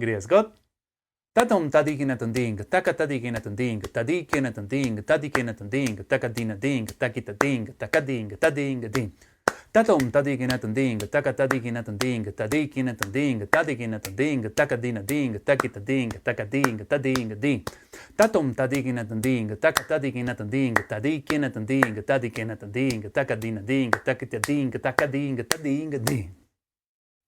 Grüß Gott. Tathom-Tha dhikinathom ThaKaThadhiki dhikinathom ThaDhing ThaKadhing ThaKitadhing ThaDhing Dhi. Tathom-Tha dhikinathom ThaKaThadhiki ThaDhikinathom ThaDhikinathom ThaKadhing ThaKitadhing ThaDhing Dhi. Tathom-Tha dhikinathom ThaKaThadhiki ThaDhikinathom ThaDhikinathom ThaDhing Dhi.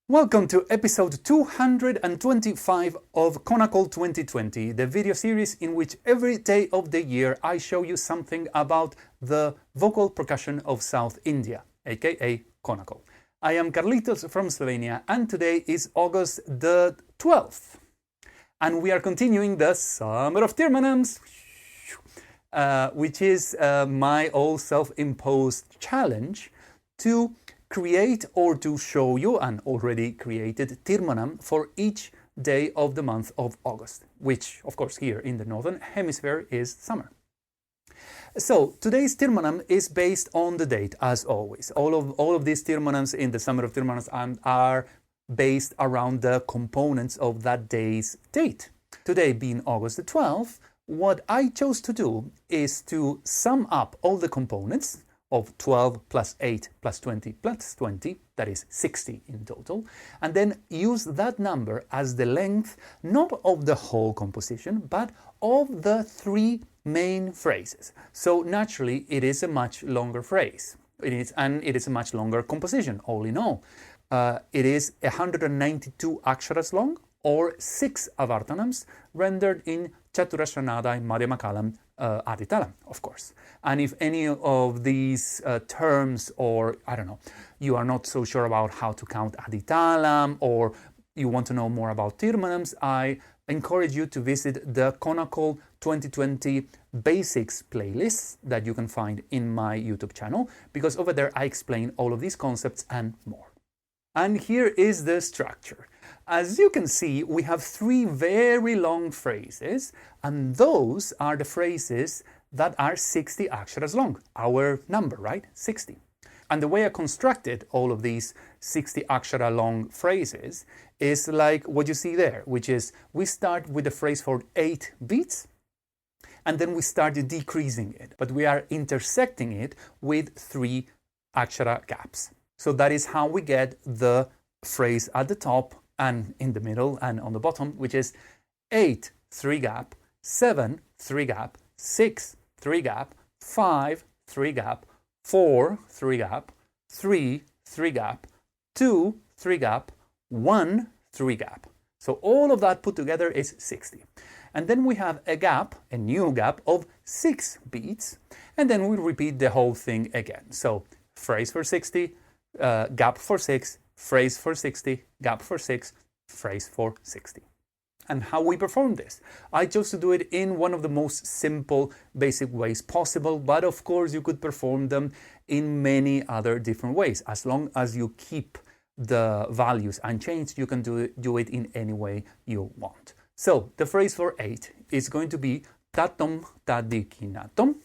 Welcome to episode 225 of Konnakol 2020, the video series in which every day of the year I show you something about the vocal percussion of South India, aka Konnakol. I am Carlitos from Slovenia, and today is August the 12th. And we are continuing the Summer of Theermanams, which is my own self-imposed challenge to create or to show you an already created Theermanam for each day of the month of August, which of course here in the Northern Hemisphere is summer. So today's Theermanam is based on the date, as always. All of these Theermanams in the Summer of Theermanams are based around the components of that day's date. Today being August the 12th, what I chose to do is to sum up all the components of 12 plus 8 plus 20 plus 20, that is 60 in total, and then use that number as the length not of the whole composition, but of the three main phrases. So naturally it is a much longer phrase, it is a much longer composition, all in all. It is 192 aksharas long, or 6 avarthanams, rendered in chaturashra, nadai, madhyama, kalam, talam, of course. And if any of these terms, or I don't know, you are not so sure about how to count talam, or you want to know more about Theermanams, I encourage you to visit the Konnakol 2020 Basics playlist that you can find in my YouTube channel, because over there I explain all of these concepts and more. And here is the structure. As you can see, we have 3 very long phrases, and those are the phrases that are 60 aksharas long, our number, right? 60. And the way I constructed all of these 60 akshara long phrases is like what you see there, which is we start with the phrase for 8 beats, and then we start decreasing it, but we are intersecting it with 3 akshara gaps. So that is how we get the phrase at the top and in the middle and on the bottom, which is 8, 3 gap, 7, 3 gap, 6, 3 gap, 5, 3 gap, 4, 3 gap, 3, 3 gap, 2, 3 gap, 1, 3 gap. So all of that put together is 60. And then we have a gap, a new gap of 6 beats, and then we repeat the whole thing again. So phrase for 60, gap for 6, phrase for 60, gap for 6, phrase for 60. And how we perform this? I chose to do it in one of the most simple, basic ways possible, but of course you could perform them in many other different ways. As long as you keep the values unchanged, you can do it in any way you want. So the phrase for 8 is going to be Tathom-Tha dhikinathom,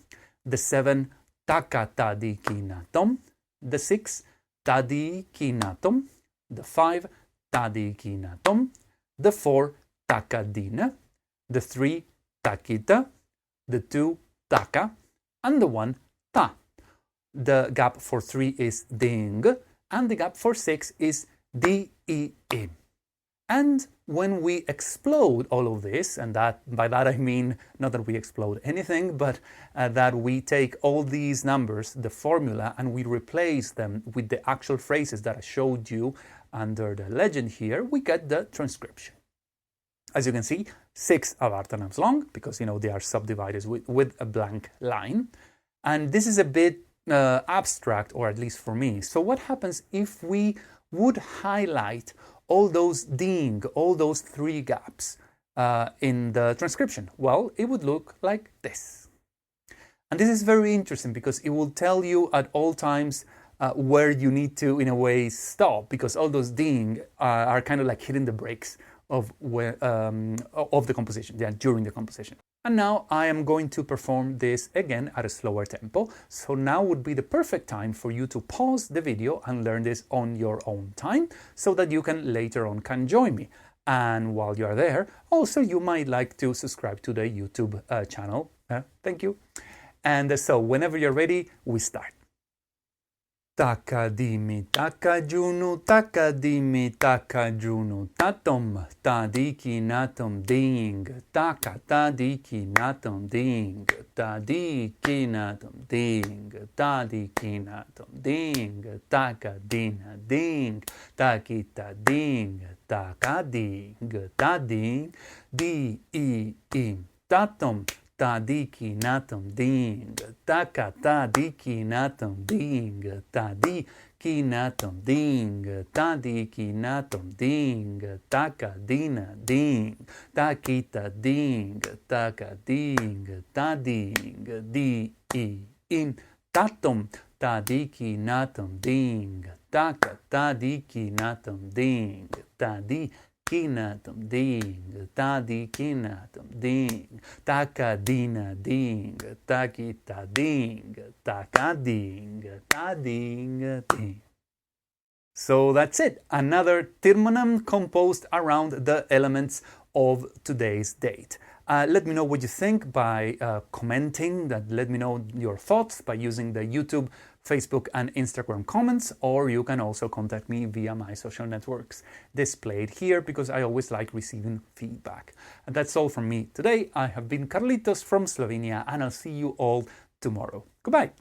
the 7 ThaKaThadhiki, the 6 ThaDhikinathom, the 5 ThaDhikinathom, the 4 ThakaDhin, the 3 Thakita, the 2 Thaka, and the 1 Tha. The gap for 3 is Dhing, and the gap for 6 is Dhi-i. And when we explode all of this, and by that I mean not that we explode anything, but that we take all these numbers, the formula, and we replace them with the actual phrases that I showed you under the legend here, we get the transcription. As you can see, 6 avarthanams long, because they are subdivided with a blank line. And this is a bit abstract, or at least for me. So what happens if we would highlight all those ding, all those 3 gaps in the transcription? Well, it would look like this. And this is very interesting because it will tell you at all times where you need to, in a way, stop, because all those ding are kind of like hitting the brakes of the composition, during the composition. And now I am going to perform this again at a slower tempo. So now would be the perfect time for you to pause the video and learn this on your own time so that you can later on join me. And while you're there, also you might like to subscribe to the YouTube channel. Thank you. And so whenever you're ready, we start. Taka dimi taka junu taka dimi taka junu tatom Thadhiki nathom ding taka Thadhiki nathom ding Thadhiki nathom ding Thadhiki nathom ding taka DhinaDhin takita ding taka ding ThaDhing Dhi-i im-Thathom Thadhiki nathomDhin ThakaThadhiki nathomDhin dhikinathomDhin ThaDhikinathomDhin takadinaDhin takitading takading ThaDhing Dhi-i im-Thathom ThadhikinathomDhin ThakaThadhikinathomDhin ThaDhikinathomDhin ThaDhikinathomDhin takadinaDhin takitading takading ThaDhing Dhi. So that's it, another Theermanam composed around the elements of today's date. Let me know what you think by commenting. Let me know your thoughts by using the YouTube, Facebook and Instagram comments, or you can also contact me via my social networks displayed here, because I always like receiving feedback. And that's all from me today. I have been Carlitos from Slovenia, and I'll see you all tomorrow. Goodbye.